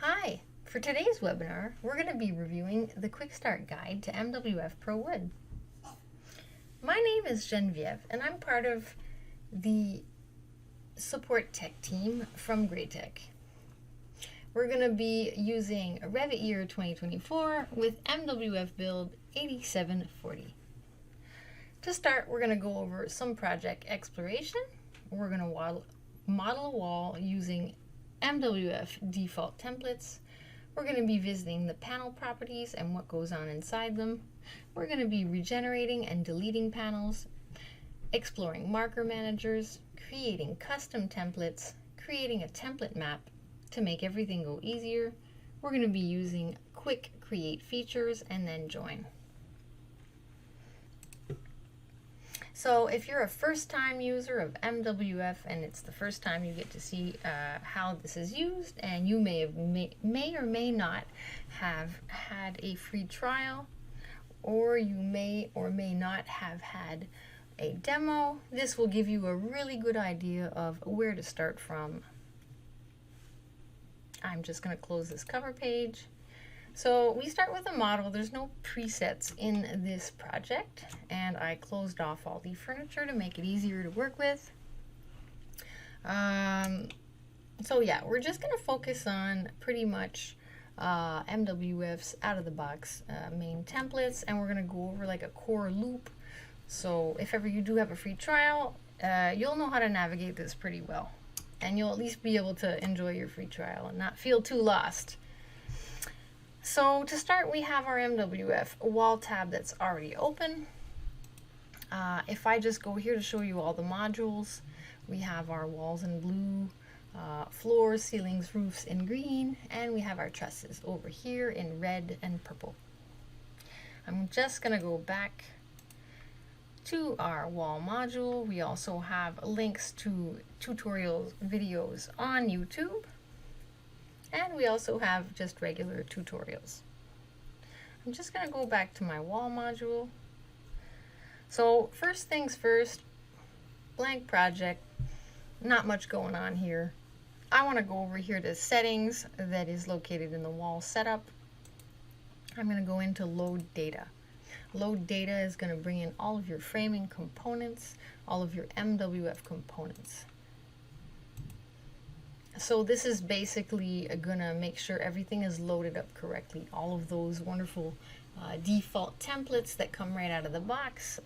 Hi! For today's webinar, we're going to be reviewing the Quick Start Guide to MWF Pro Wood. My name is Genevieve, and I'm part of the support tech team from Greytech. We're going to be using Revit year 2024 with MWF build 8740. To start, we're going to go over some project exploration. We're going to model a wall using MWF default templates. We're going to be visiting the panel properties and what goes on inside them. We're going to be regenerating and deleting panels, exploring marker managers, creating custom templates, creating a template map to make everything go easier. We're going to be using quick create features and then join. So if you're a first-time user of MWF and it's the first time you get to see how this is used, and you may or may not have had a free trial, or you may or may not have had a demo, this will give you a really good idea of where to start from. I'm just going to close this cover page. So we start with a model. There's no presets in this project, and I closed off all the furniture to make it easier to work with. So yeah, we're just going to focus on pretty much MWF's out-of-the-box main templates, and we're going to go over like a core loop. So if ever you do have a free trial, you'll know how to navigate this pretty well, and you'll at least be able to enjoy your free trial and not feel too lost. So to start, we have our MWF wall tab that's already open. If I just go here to show you all the modules, we have our walls in blue, floors, ceilings, roofs in green, and we have our trusses over here in red and purple. I'm just going to go back to our wall module. We also have links to tutorial videos on YouTube. And we also have just regular tutorials. I'm just going to go back to my wall module. So first things first, blank project, not much going on here. I want to go over here to settings that is located in the wall setup. I'm going to go into load data. Load data is going to bring in all of your framing components, all of your MWF components. So this is basically gonna make sure everything is loaded up correctly. All of those wonderful default templates that come right out of the box.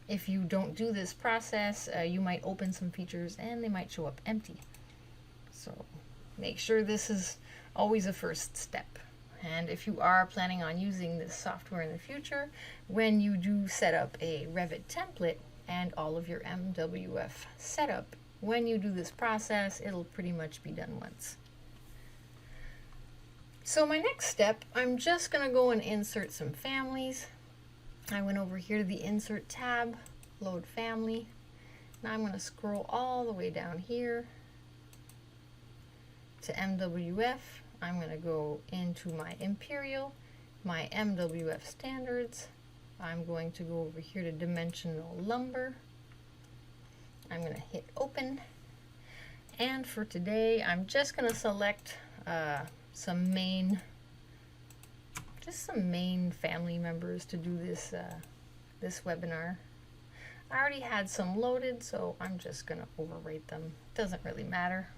If you don't do this process, you might open some features and they might show up empty. So make sure this is always a first step. And if you are planning on using this software in the future, when you do set up a Revit template and all of your MWF setup, when you do this process, it'll pretty much be done once. So my next step, I'm just going to go and insert some families. I went over here to the Insert tab, Load Family. Now I'm going to scroll all the way down here to MWF. I'm going to go into my Imperial, my MWF Standards. I'm going to go over here to Dimensional Lumber. I'm going to hit open, and for today I'm just going to select some main family members to do this this webinar. I already had some loaded, so I'm just going to overwrite them. Doesn't really matter.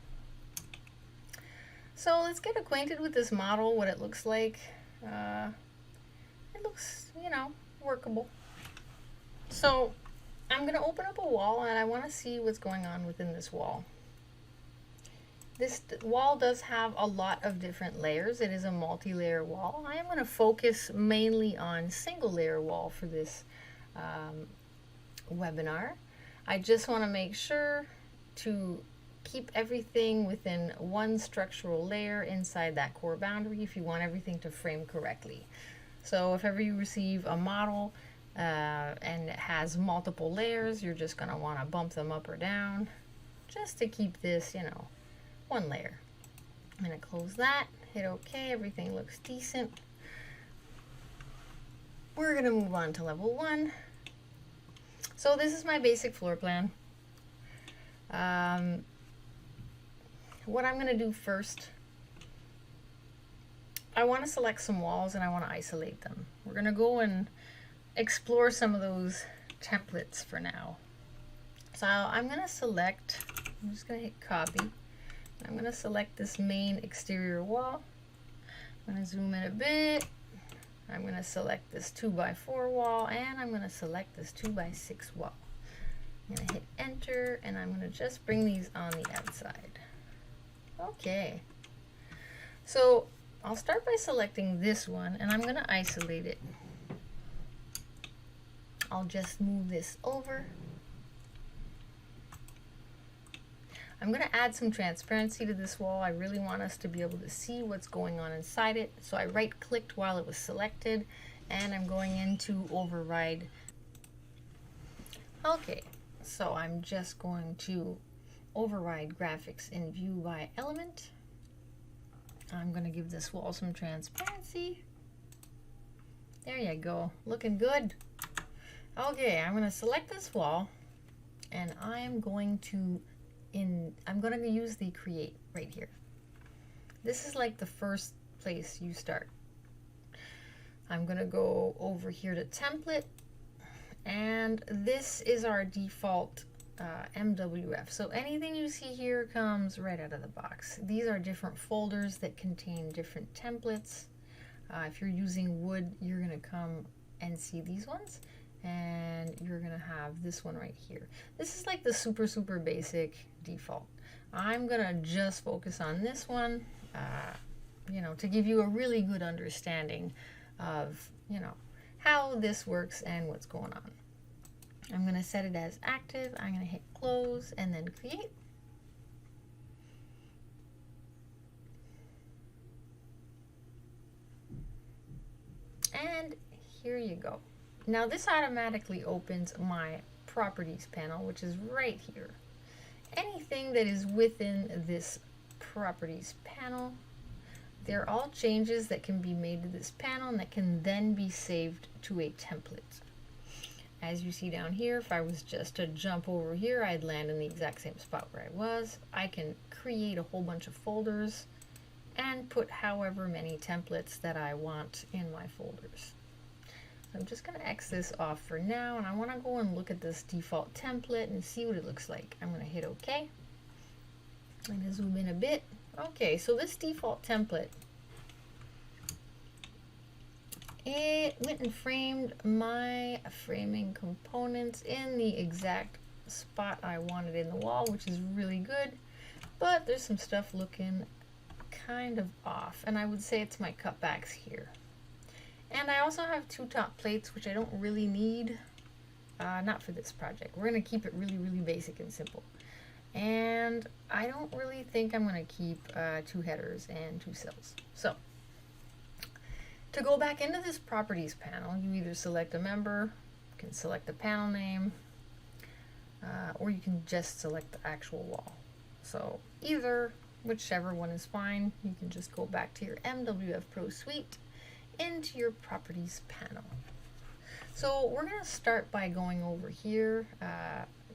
So let's get acquainted with this model, what it looks like. It looks, you know, workable. So I'm going to open up a wall, and I want to see what's going on within this wall. This wall does have a lot of different layers. It is a multi-layer wall. I am going to focus mainly on single-layer wall for this webinar. I just want to make sure to keep everything within one structural layer inside that core boundary if you want everything to frame correctly. So if ever you receive a model and it has multiple layers, you're just going to want to bump them up or down just to keep this, you know, one layer. I'm going to close that, hit OK, everything looks decent. We're going to move on to level 1. So this is my basic floor plan. What I'm going to do first I want to select some walls and I want to isolate them. We're going to go and explore some of those templates for now. So I'm going to select, I'm just going to hit copy. I'm going to select this main exterior wall. I'm going to zoom in a bit. I'm going to select this 2x4 wall, and I'm going to select this 2x6 wall. I'm going to hit enter, and I'm going to just bring these on the outside. Okay. So I'll start by selecting this one, and I'm going to isolate it. I'll just move this over. I'm going to add some transparency to this wall. I really want us to be able to see what's going on inside it. So I right-clicked while it was selected, and I'm going into override. Okay, so I'm just going to override graphics in view by element. I'm going to give this wall some transparency. There you go, looking good. Okay, I'm going to select this wall, and I am going to I'm going to use the create right here. This is like the first place you start. I'm going to go over here to template, and this is our default MWF. So anything you see here comes right out of the box. These are different folders that contain different templates. If you're using wood, you're going to come and see these ones, and you're going to have this one right here. This is like the super basic default. I'm going to just focus on this one, you know, to give you a really good understanding of, you know, how this works and what's going on. I'm going to set it as active. I'm going to hit close and then create. And here you go. Now this automatically opens my properties panel, which is right here. Anything that is within this properties panel, they're all changes that can be made to this panel and that can then be saved to a template. As you see down here, if I was just to jump over here, I'd land in the exact same spot where I was. I can create a whole bunch of folders and put however many templates that I want in my folders. I'm just going to X this off for now, and I want to go and look at this default template and see what it looks like. I'm going to hit OK. I'm going to zoom in a bit. Okay, so this default template, it went and framed my framing components in the exact spot I wanted in the wall, which is really good, but there's some stuff looking kind of off, and I would say it's my cutbacks here. And I also have two top plates, which I don't really need, not for this project. We're going to keep it really basic and simple. And I don't really think I'm going to keep 2 headers and 2 sills. So, to go back into this properties panel, you either select a member, you can select the panel name, or you can just select the actual wall. So, whichever one is fine. You can just go back to your MWF Pro Suite, into your properties panel. So we're going to start by going over here,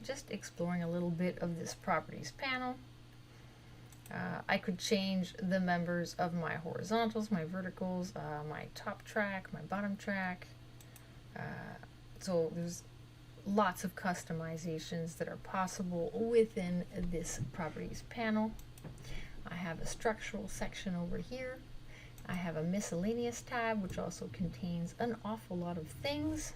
just exploring a little bit of this properties panel. I could change the members of my horizontals, my verticals, my top track, my bottom track. So there's lots of customizations that are possible within this properties panel. I have a structural section over here. I have a miscellaneous tab, which also contains an awful lot of things.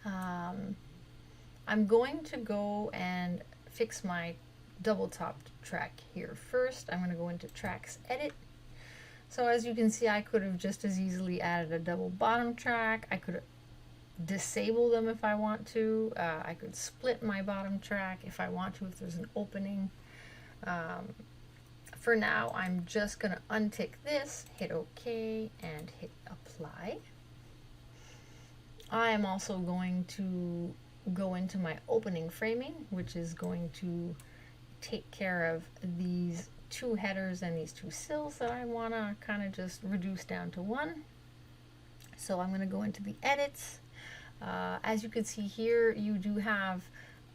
I'm going to go and fix my double topped track here first. I'm going to go into tracks edit. So as you can see, I could have just as easily added a double bottom track. I could disable them if I want to. I could split my bottom track if I want to, if there's an opening. For now, I'm just going to untick this, hit OK, and hit apply. I am also going to go into my opening framing, which is going to take care of these 2 headers and these 2 sills that I want to kind of just reduce down to 1. So I'm going to go into the edits. As you can see here, you do have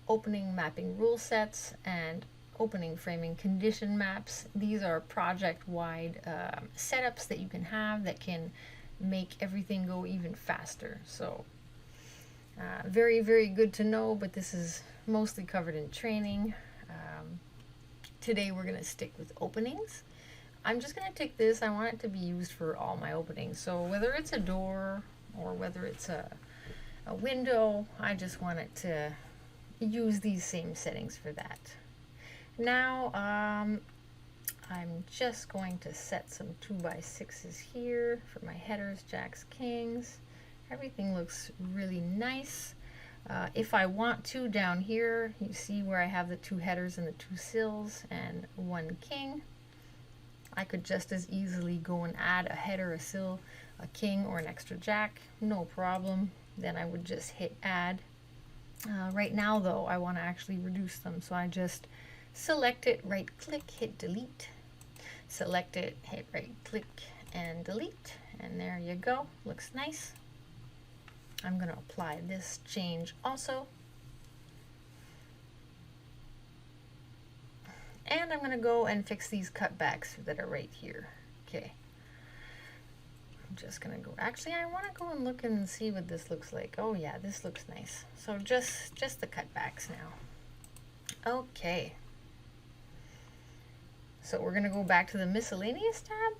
opening mapping rule sets and opening framing condition maps. These are project-wide setups that you can have that can make everything go even faster. So very, very good to know, but this is mostly covered in training. Today we're going to stick with openings. I'm just going to take this. I want it to be used for all my openings. So whether it's a door or whether it's a window, I just want it to use these same settings for that. Now I'm just going to set some 2x6s here for my headers, jacks, kings. Everything looks really nice. If I want to, down here, you see where I have the 2 headers and the 2 sills and 1 king. I could just as easily go and add a header, a sill, a king, or an extra jack. No problem. Then I would just hit add. Right now, though, I want to actually reduce them. So I just select it, right click, hit delete. Select it, hit right click, and delete. And there you go. Looks nice. I'm going to apply this change also. And I'm going to go and fix these cutbacks that are right here. Okay. I'm just going to go. Actually, I want to go and look and see what this looks like. Oh yeah, this looks nice. So just the cutbacks now. Okay. So we're going to go back to the miscellaneous tab.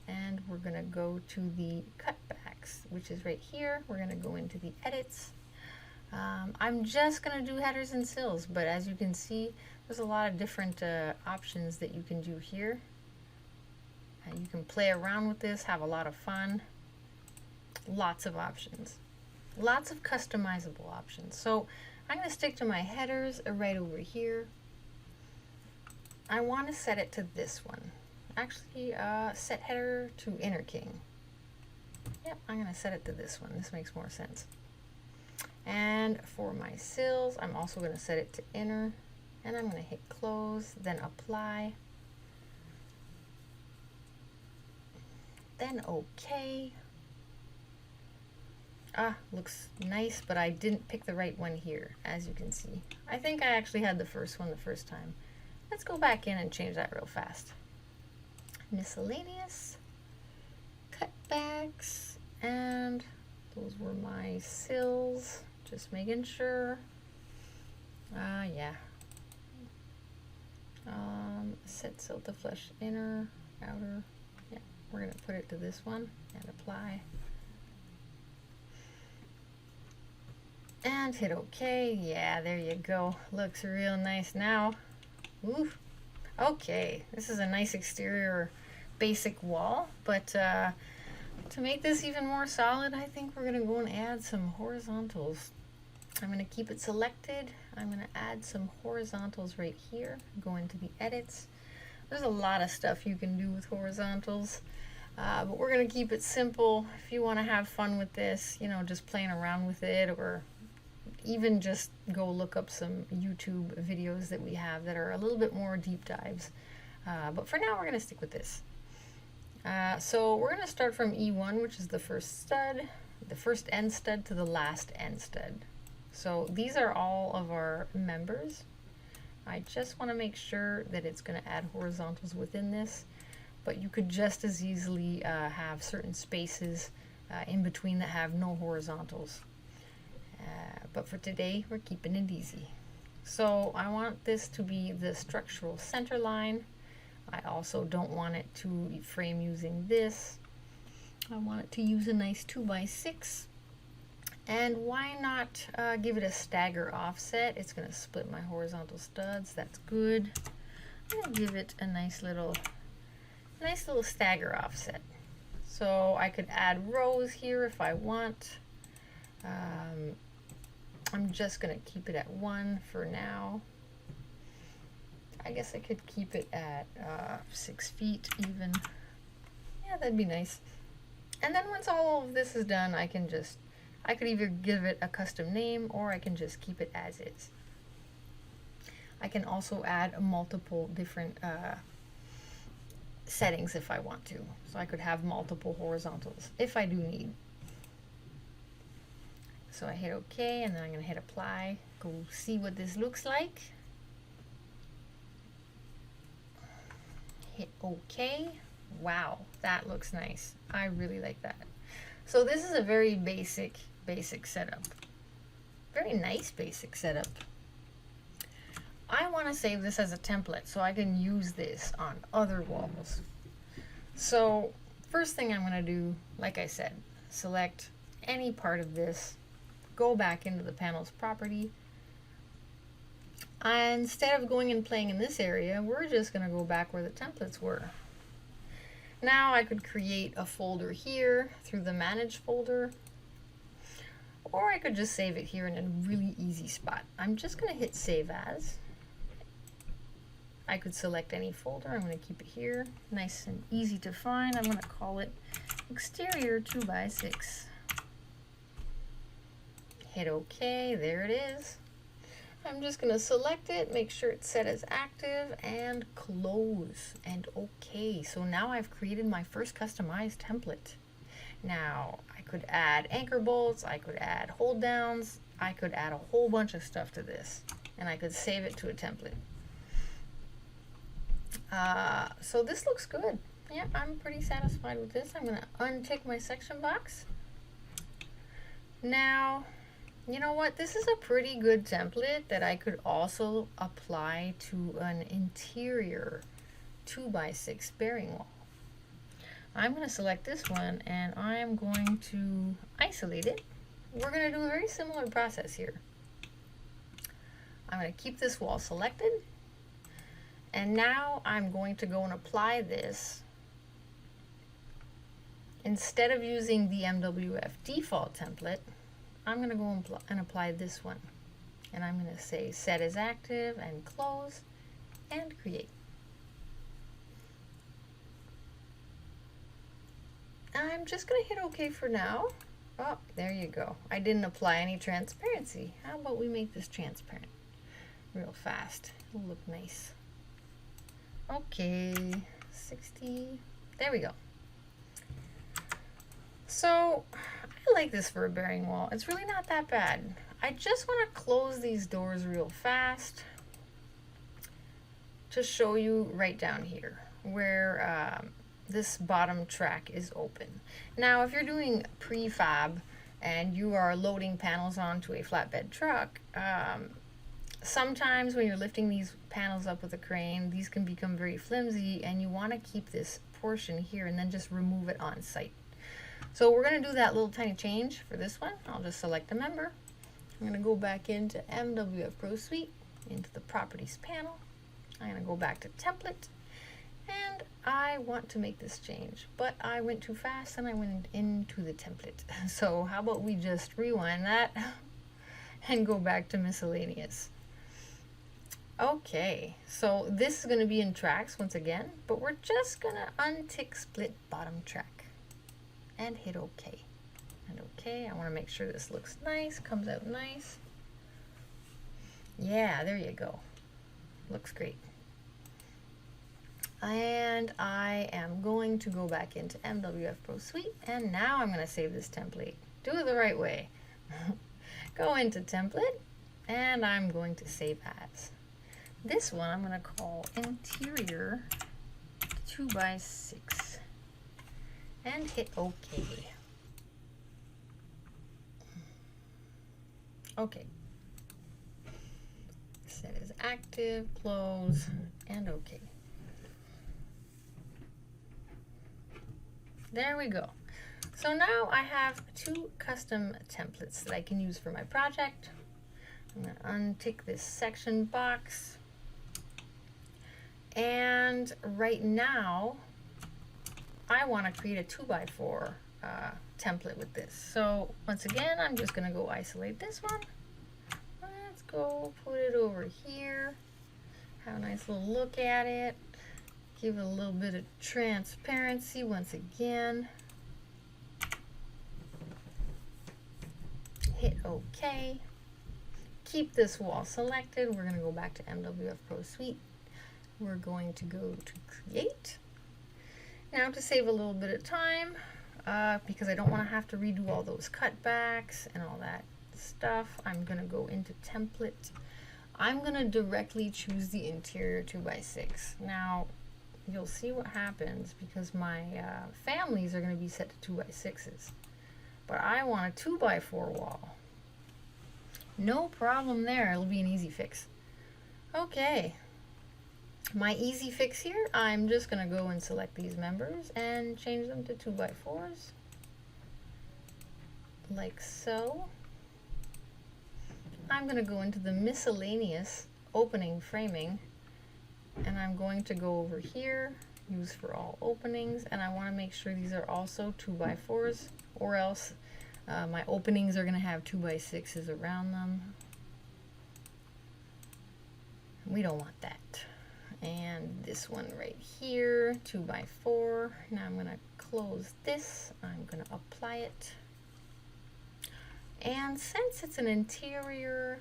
And we're going to go to the cutbacks, which is right here. We're going to go into the edits. I'm just going to do headers and sills, but as you can see, there's a lot of different options that you can do here. You can play around with this, have a lot of fun. Lots of options. Lots of customizable options. So I'm going to stick to my headers right over here. I want to set it to this one. Actually, set header to inner king. Yep, I'm going to set it to this one. This makes more sense. And for my sills, I'm also going to set it to inner. And I'm going to hit close, then apply. Then OK. Looks nice, but I didn't pick the right one here, as you can see. I think I actually had the first one the first time. Let's go back in and change that real fast. Miscellaneous, cutbacks, and those were my sills. Just making sure. Yeah. Set sill to flush inner, outer. Yeah, we're gonna put it to this one and apply. And hit OK. Yeah, there you go. Looks real nice now. Ooh. Okay, this is a nice exterior basic wall, but to make this even more solid, I think we're going to go and add some horizontals. I'm going to keep it selected. I'm going to add some horizontals right here. Go into the edits. There's a lot of stuff you can do with horizontals, but we're going to keep it simple. If you want to have fun with this, you know, just playing around with it, or even just go look up some YouTube videos that we have that are a little bit more deep dives. But for now, we're going to stick with this. So we're going to start from E1, which is the first stud, the first end stud to the last end stud. So these are all of our members. I just want to make sure that it's going to add horizontals within this, but you could just as easily have certain spaces in between that have no horizontals. But for today, we're keeping it easy. So I want this to be the structural center line. I also don't want it to frame using this. I want it to use a nice 2x6. And why not give it a stagger offset? It's going to split my horizontal studs. That's good. I'm going to give it a nice little stagger offset. So I could add rows here if I want. I'm just going to keep it at 1 for now. I guess I could keep it at 6 feet even. Yeah, that'd be nice. And then once all of this is done, I could either give it a custom name or I can just keep it as is. I can also add multiple different settings if I want to. So I could have multiple horizontals if I do need. So I hit OK, and then I'm going to hit apply. Go see what this looks like. hit OK. Wow, that looks nice. I really like that. So this is a very basic setup. Very nice basic setup. I want to save this as a template so I can use this on other walls. So first thing I'm going to do, like I said, select any part of this, go back into the panel's property. And instead of going and playing in this area, we're just going to go back where the templates were. Now I could create a folder here through the Manage folder, or I could just save it here in a really easy spot. I'm just going to hit Save As. I could select any folder. I'm going to keep it here, nice and easy to find. I'm going to call it Exterior 2x6. Hit OK, there it is. I'm just going to select it, make sure it's set as active, and close, and OK. So now I've created my first customized template. Now I could add anchor bolts, I could add hold downs, I could add a whole bunch of stuff to this, and I could save it to a template. So this looks good. Yeah, I'm pretty satisfied with this. I'm going to untick my section box. Now, you know what? This is a pretty good template that I could also apply to an interior 2x6 bearing wall. I'm going to select this one and I'm going to isolate it. We're going to do a very similar process here. I'm going to keep this wall selected. And now I'm going to go and apply this. Instead of using the MWF default template, I'm going to go and apply this one. And I'm going to say Set as Active and Close and Create. I'm just going to hit OK for now. Oh, there you go. I didn't apply any transparency. How about we make this transparent real fast? It'll look nice. Okay, 60. There we go. So I like this for a bearing wall. It's really not that bad. I just want to close these doors real fast to show you right down here where this bottom track is open. Now, if you're doing prefab and you are loading panels onto a flatbed truck, sometimes when you're lifting these panels up with a crane, these can become very flimsy and you want to keep this portion here and then just remove it on site. So we're going to do that little tiny change for this one. I'll just select a member. I'm going to go back into MWF Pro Suite, into the Properties panel. I'm going to go back to Template, and I want to make this change, but I went too fast and I went into the template. So how about we just rewind that and go back to Miscellaneous. Okay, so this is going to be in tracks once again, but we're just going to untick Split Bottom Track and hit OK. And OK, I want to make sure this looks nice, comes out nice. Yeah, there you go. Looks great. And I am going to go back into MWF Pro Suite, and now I'm going to save this template. Do it the right way. Go into Template, and I'm going to Save As. This one I'm going to call Interior 2x6 and hit OK. Okay. Set as active, close, and OK. There we go. So now I have two custom templates that I can use for my project. I'm going to untick this section box. And right now, I want to create a 2x4 template with this. So once again, I'm just going to go isolate this one. Let's go put it over here. Have a nice little look at it. Give it a little bit of transparency once again. Hit OK. Keep this wall selected. We're going to go back to MWF Pro Suite. We're going to go to Create. Now, to save a little bit of time, because I don't want to have to redo all those cutbacks and all that stuff, I'm going to go into Template. I'm going to directly choose the Interior 2x6. Now, you'll see what happens, because my families are going to be set to 2x6s. But I want a 2x4 wall. No problem there. It'll be an easy fix. Okay. My easy fix here, I'm just going to go and select these members and change them to 2x4s. Like so. I'm going to go into the miscellaneous opening framing, and I'm going to go over here, use for all openings, and I want to make sure these are also 2x4s, or else my openings are going to have 2x6s around them. We don't want that. And this one right here, 2x4. Now I'm going to close this. I'm going to apply it. And since it's an interior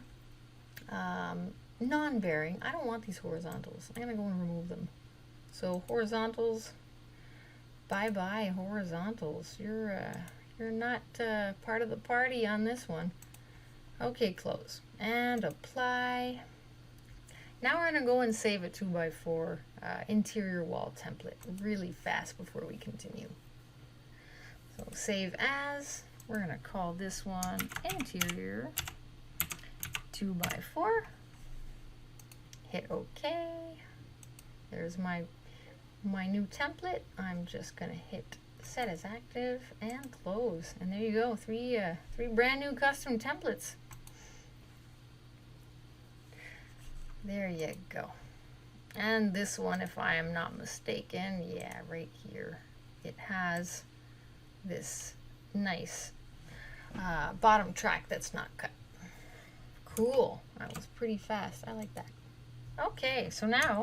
non-bearing, I don't want these horizontals. I'm going to go and remove them. So horizontals, bye-bye horizontals. You're not part of the party on this one. Okay, close. And apply. Now we're going to go and save a 2x4 interior wall template really fast before we continue. So save as. We're going to call this one interior 2x4. Hit OK. There's my new template. I'm just going to hit set as active and close. And there you go. Three brand new custom templates. There you go. And this one, if I am not mistaken, yeah, right here, it has this nice bottom track that's not cut. Cool. That was pretty fast. I like that. Okay, so now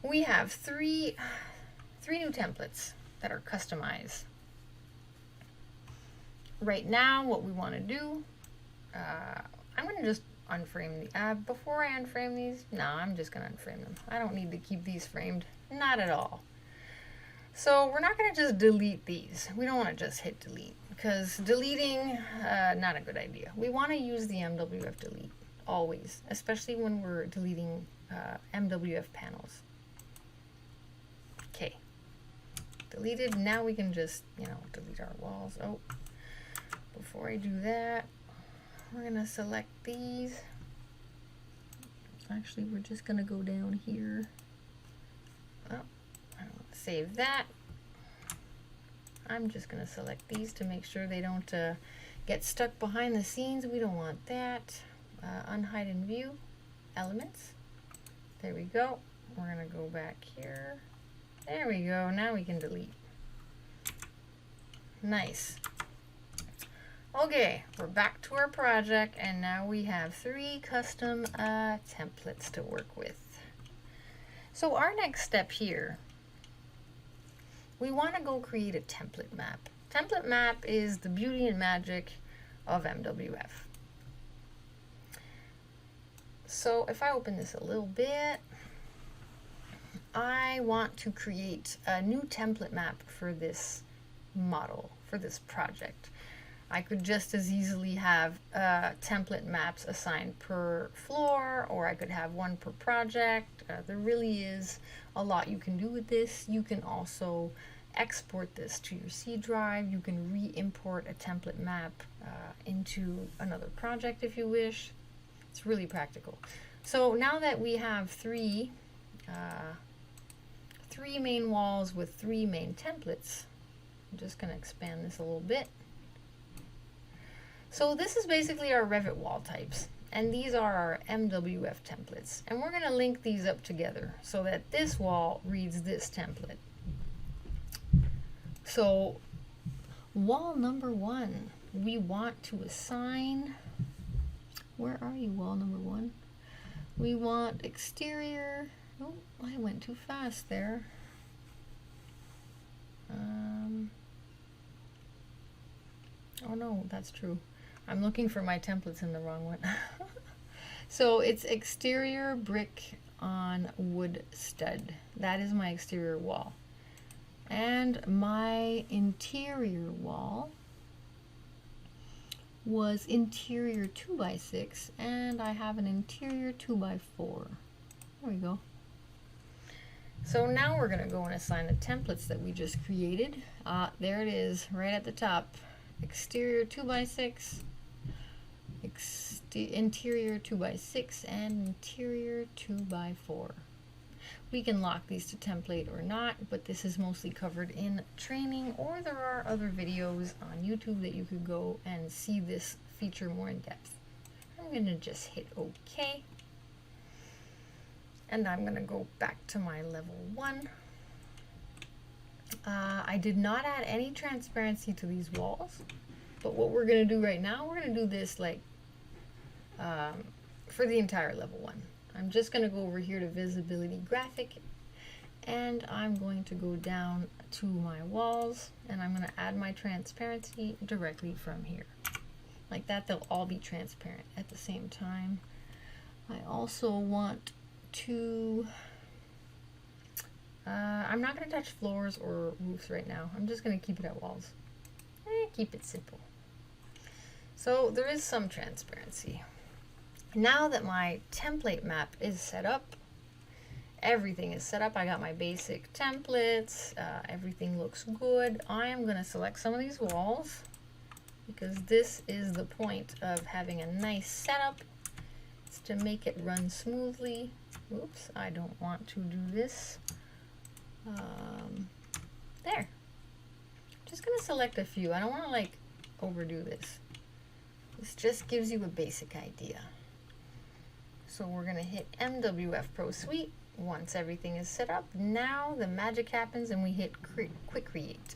we have three new templates that are customized. Right now, what we want to do, I'm going to just unframe the before I unframe these. No, I'm just going to unframe them. I don't need to keep these framed. Not at all. So we're not going to just delete these. We don't want to just hit delete, because deleting, not a good idea. We want to use the MWF delete always, especially when we're deleting MWF panels. Okay, deleted. Now we can just, delete our walls. Oh, before I do that, we're going to select these. Actually, we're just going to go down here. Oh, save that. I'm just going to select these to make sure they don't get stuck behind the scenes. We don't want that. Unhide in view elements. There we go. We're going to go back here. There we go. Now we can delete. Nice. Okay, we're back to our project, and now we have 3 custom templates to work with. So our next step here, we want to go create a template map. Template map is the beauty and magic of MWF. So if I open this a little bit, I want to create a new template map for this model, for this project. I could just as easily have template maps assigned per floor, or I could have one per project. There really is a lot you can do with this. You can also export this to your C drive. You can re-import a template map into another project if you wish. It's really practical. So now that we have three main walls with 3 main templates, I'm just going to expand this a little bit. So this is basically our Revit wall types, and these are our MWF templates. And we're going to link these up together so that this wall reads this template. So wall number 1, we want to assign, where are you, wall number 1? We want exterior, oh, I went too fast there. Oh no, that's true. I'm looking for my templates in the wrong one. So it's exterior brick on wood stud. That is my exterior wall. And my interior wall was interior 2x6, and I have an interior 2x4. There we go. So now we're gonna go and assign the templates that we just created. There it is, right at the top. Exterior 2x6, interior 2x6, and interior 2x4. We can lock these to template or not, but this is mostly covered in training, or there are other videos on YouTube that you could go and see this feature more in depth. I'm gonna just hit OK. And I'm gonna go back to my level 1. I did not add any transparency to these walls, but what we're gonna do right now, we're gonna do this like for the entire level 1. I'm just gonna go over here to visibility graphic, and I'm going to go down to my walls, and I'm gonna add my transparency directly from here. Like that, they'll all be transparent at the same time. I also want to, I'm not going to touch floors or roofs right now. I'm just going to keep it at walls. Keep it simple. So there is some transparency. Now that my template map is set up, everything is set up. I got my basic templates. Everything looks good. I am going to select some of these walls because this is the point of having a nice setup. It's to make it run smoothly. Oops, I don't want to do this. There. Just gonna select a few. I don't want to like overdo this. This just gives you a basic idea. So we're gonna hit MWF Pro Suite. Once everything is set up, now the magic happens and we hit Quick Create.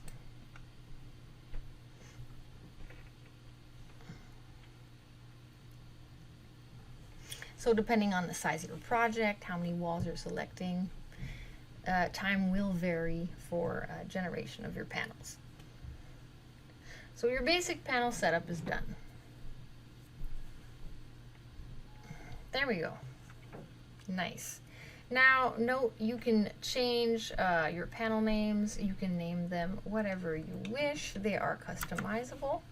So depending on the size of your project, how many walls you're selecting, time will vary for generation of your panels. So your basic panel setup is done. There we go. Nice. Now, note you can change your panel names. You can name them whatever you wish. They are customizable.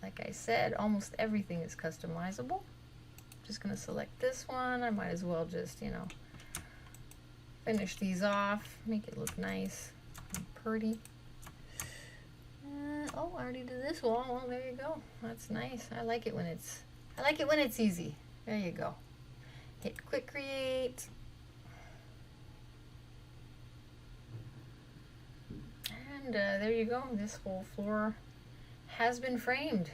Like I said, almost everything is customizable. Just gonna select this one. I might as well just, you know, finish these off, make it look nice and pretty. Oh, I already did this wall. Well, there you go. That's nice. I like it when it's easy. There you go. Hit Quick Create. And there you go. This whole floor has been framed.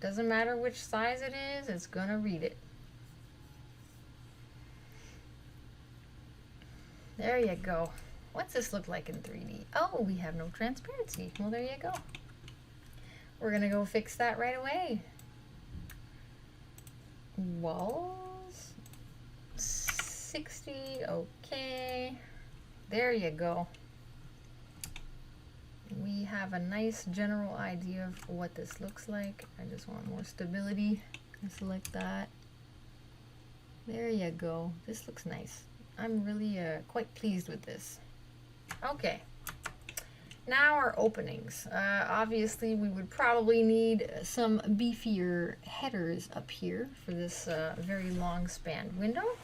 Doesn't matter which size it is, it's gonna read it. There you go. What's this look like in 3D? Oh, we have no transparency. Well, there you go. We're gonna go fix that right away. Walls 60, okay. There you go. We have a nice general idea of what this looks like. I just want more stability. I select that. There you go. This looks nice. I'm really quite pleased with this. Okay. Now our openings. Obviously, we would probably need some beefier headers up here for this very long spanned window.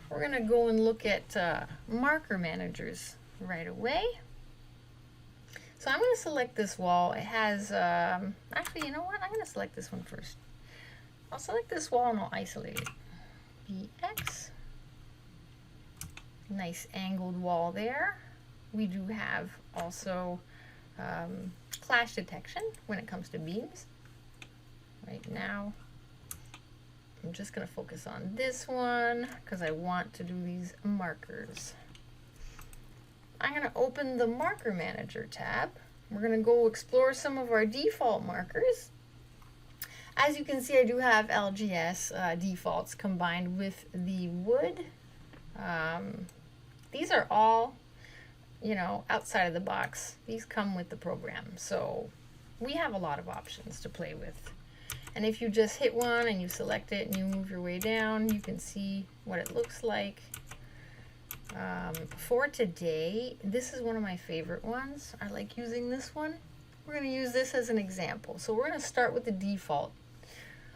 We're going to go and look at marker managers right away. So I'm going to select this wall. It has, actually, you know what? I'm going to select this one first. I'll select this wall and I'll isolate it. BX. Nice angled wall there. We do have also clash detection when it comes to beams. Right now, I'm just going to focus on this one because I want to do these markers. I'm going to open the Marker Manager tab. We're going to go explore some of our default markers. As you can see, I do have LGS defaults combined with the wood. These are all, you know, outside of the box. These come with the program, so we have a lot of options to play with. And if you just hit one and you select it and you move your way down, you can see what it looks like. For today, this is one of my favorite ones. I like using this one. We're going to use this as an example. So we're going to start with the default.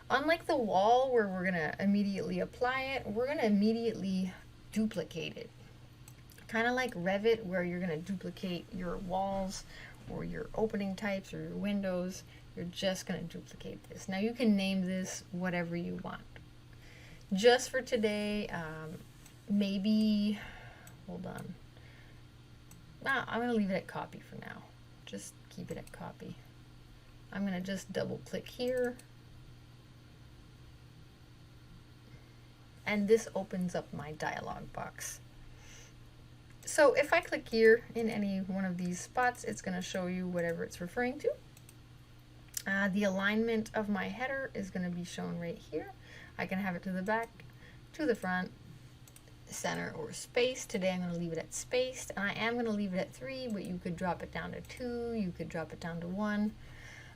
Unlike the wall where we're going to immediately apply it, we're going to immediately duplicate it. Kind of like Revit, where you're going to duplicate your walls or your opening types or your windows. You're just going to duplicate this. Now you can name this whatever you want. Just for today, maybe, hold on. I'm going to leave it at copy for now. Just keep it at copy. I'm going to just double click here. And this opens up my dialog box. So if I click here in any one of these spots, it's going to show you whatever it's referring to. The alignment of my header is going to be shown right here. I can have it to the back, to the front, center, or space. Today I'm going to leave it at spaced, and I am going to leave it at 3, but you could drop it down to 2, you could drop it down to 1.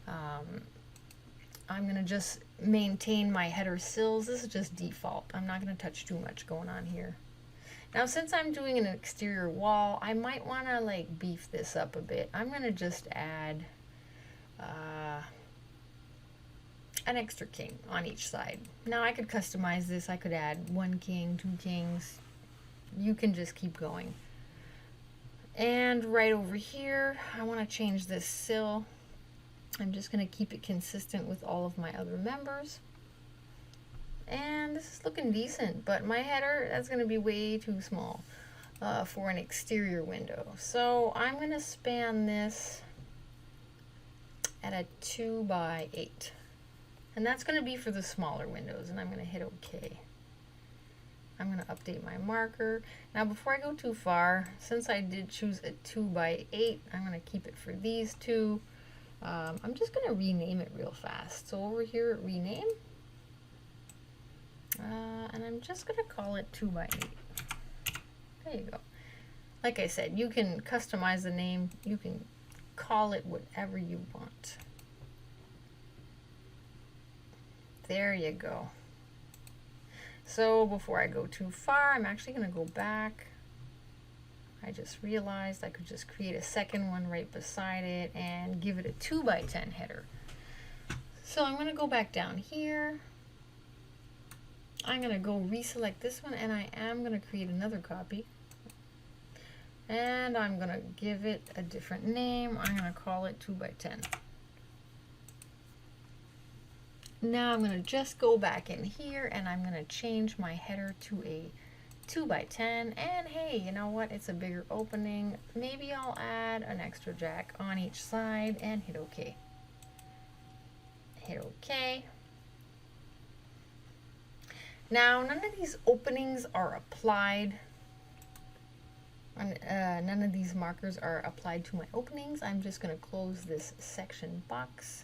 I'm going to just maintain my header sills. This is just default. I'm not going to touch too much going on here. Now, since I'm doing an exterior wall, I might want to like beef this up a bit. I'm going to just add an extra king on each side. Now, I could customize this. I could add 1 king, 2 kings. You can just keep going. And right over here, I want to change this sill. I'm just going to keep it consistent with all of my other members. And this is looking decent, but my header, that's going to be way too small for an exterior window. So I'm going to span this at a 2 by 8. And that's going to be for the smaller windows, and I'm going to hit OK. I'm going to update my marker. Now before I go too far, since I did choose a 2 by 8, I'm going to keep it for these two. I'm just going to rename it real fast. So over here at rename, and I'm just going to call it 2 by 8. There you go. Like I said, you can customize the name. You can call it whatever you want. There you go. So before I go too far, I'm actually going to go back. I just realized I could just create a second one right beside it and give it a 2 by 10 header. So I'm going to go back down here. I'm going to go reselect this one, and I am going to create another copy. And I'm going to give it a different name. I'm going to call it 2 by 10. Now I'm going to just go back in here, and I'm going to change my header to a 2 by 10. And hey, you know what? It's a bigger opening. Maybe I'll add an extra jack on each side and hit OK. Hit OK. Now, none of these openings are applied. None of these markers are applied to my openings. I'm just going to close this section box.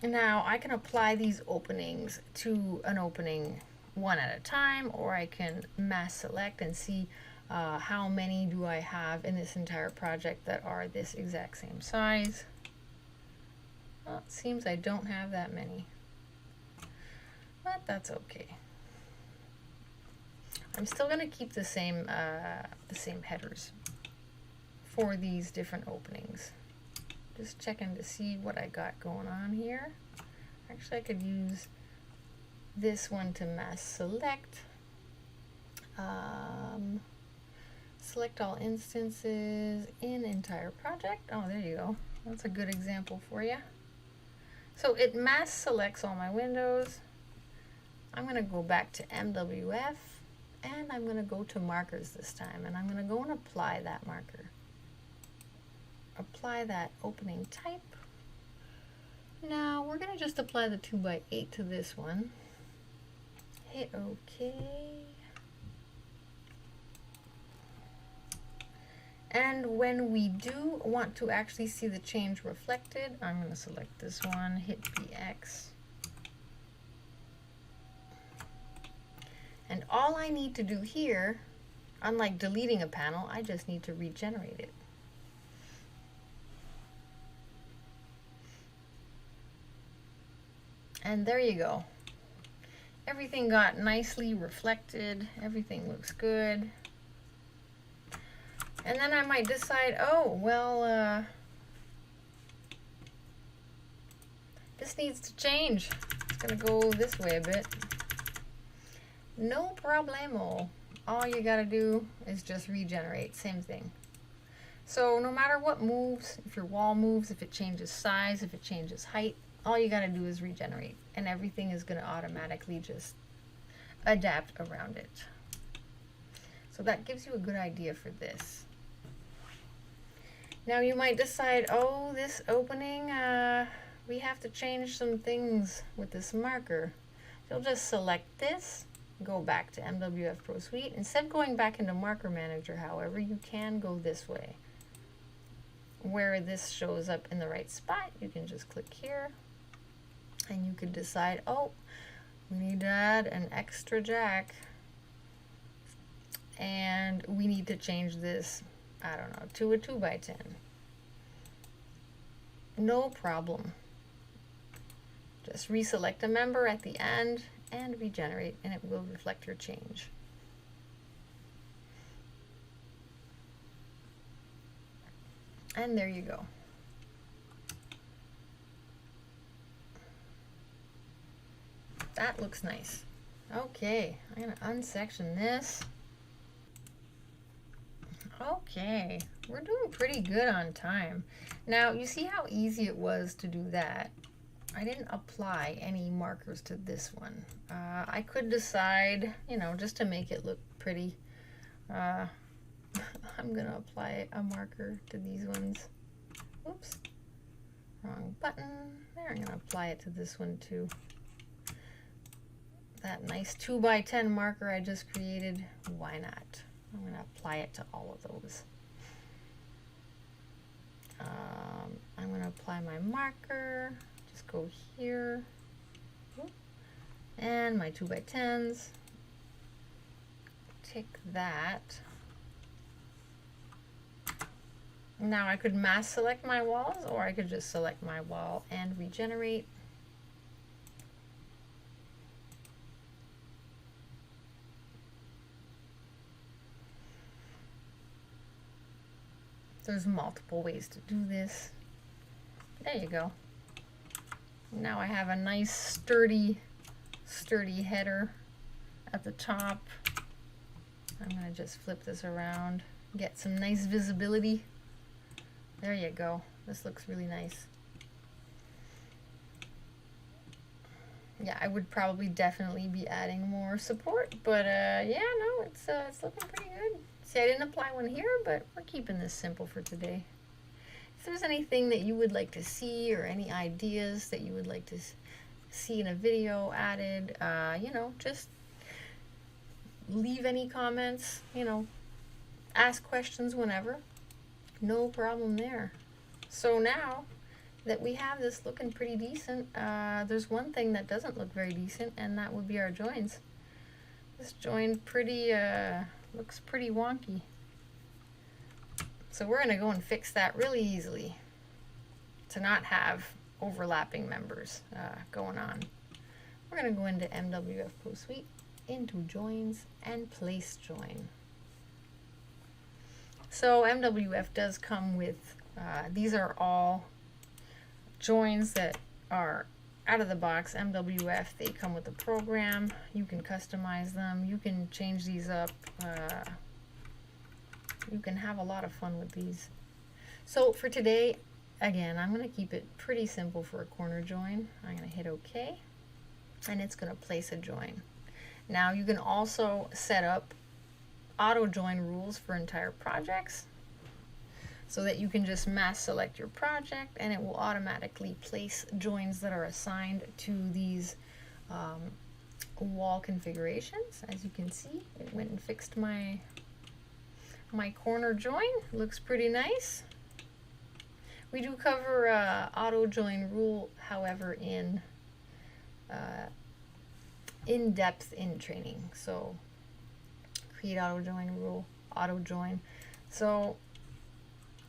Now, I can apply these openings to an opening one at a time, or I can mass select and see how many do I have in this entire project that are this exact same size. Well, it seems I don't have that many, but that's okay. I'm still going to keep the same headers for these different openings. Just checking to see what I got going on here. Actually, I could use this one to mass select. Select all instances in entire project. Oh, there you go. That's a good example for you. So it mass selects all my windows. I'm going to go back to MWF, and I'm going to go to markers this time, and I'm going to go and apply that marker. Apply that opening type. Now we're going to just apply the 2 by 8 to this one. Hit OK. And when we do want to actually see the change reflected, I'm going to select this one, hit BX. And all I need to do here, unlike deleting a panel, I just need to regenerate it. And there you go. Everything got nicely reflected. Everything looks good. And then I might decide, oh, well, this needs to change. It's going to go this way a bit. No problemo. All you gotta do is just regenerate, same thing. So no matter what moves, if your wall moves, if it changes size, if it changes height, all you gotta do is regenerate, and everything is gonna automatically just adapt around it. So that gives you a good idea for this. Now you might decide, oh, this opening, we have to change some things with this marker. You'll just select this, go back to MWF Pro Suite. Instead of going back into Marker Manager, however, you can go this way. Where this shows up in the right spot, you can just click here, and you could decide, oh, we need to add an extra jack, and we need to change this, I don't know, to a 2x10. No problem. Just reselect a member at the end and regenerate, and it will reflect your change. And there you go. That looks nice. Okay, I'm gonna unsection this. Okay, we're doing pretty good on time. Now, you see how easy it was to do that? I didn't apply any markers to this one. I could decide, you know, just to make it look pretty, I'm gonna apply a marker to these ones. Oops, wrong button. There, I'm gonna apply it to this one too. That nice 2x10 marker I just created, why not? I'm gonna apply it to all of those. I'm gonna apply my marker, just go here, and my 2x10s. Take that. Now I could mass select my walls, or I could just select my wall and regenerate. There's multiple ways to do this. There you go. Now I have a nice sturdy header at the top. I'm gonna just flip this around, get some nice visibility. There you go. This looks really nice. Yeah, I would probably definitely be adding more support, but yeah, no, it's looking pretty good. See, I didn't apply one here, but we're keeping this simple for today. If there's anything that you would like to see or any ideas that you would like to see in a video added, you know, just leave any comments, you know, ask questions whenever. No problem there. So now that we have this looking pretty decent, there's one thing that doesn't look very decent, and that would be our joins. This join looks pretty wonky. So we're gonna go and fix that really easily to not have overlapping members going on. We're gonna go into MWF Pro Suite, into joins, and place join. So MWF does come with, these are all joins that are out of the box. MWF, they come with the program. You can customize them. You can change these up. You can have a lot of fun with these. So for today, again, I'm going to keep it pretty simple for a corner join. I'm going to hit OK, and it's going to place a join. Now you can also set up auto join rules for entire projects, so that you can just mass select your project and it will automatically place joins that are assigned to these wall configurations. As you can see, it went and fixed my corner join. Looks pretty nice. We do cover auto join rule, however, in depth in training. So create auto join rule, auto join. So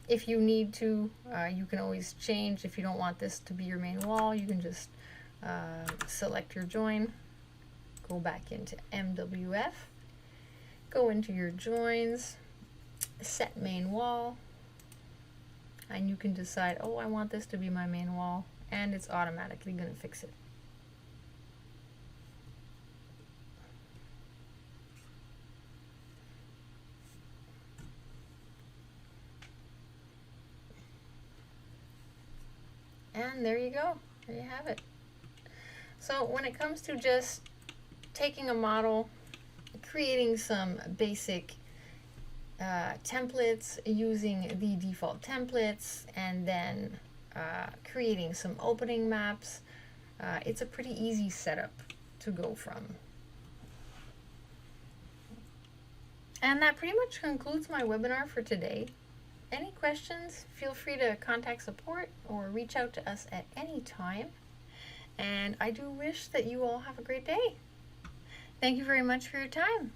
if you need to, you can always change. If you don't want this to be your main wall, you can just select your join, go back into MWF, go into your joins, set main wall, and you can decide, oh, I want this to be my main wall, and it's automatically going to fix it. And there you go. There you have it. So when it comes to just taking a model, creating some basic templates, using the default templates, and then creating some opening maps, it's a pretty easy setup to go from. And that pretty much concludes my webinar for today. Any questions, feel free to contact support or reach out to us at any time. And I do wish that you all have a great day. Thank you very much for your time.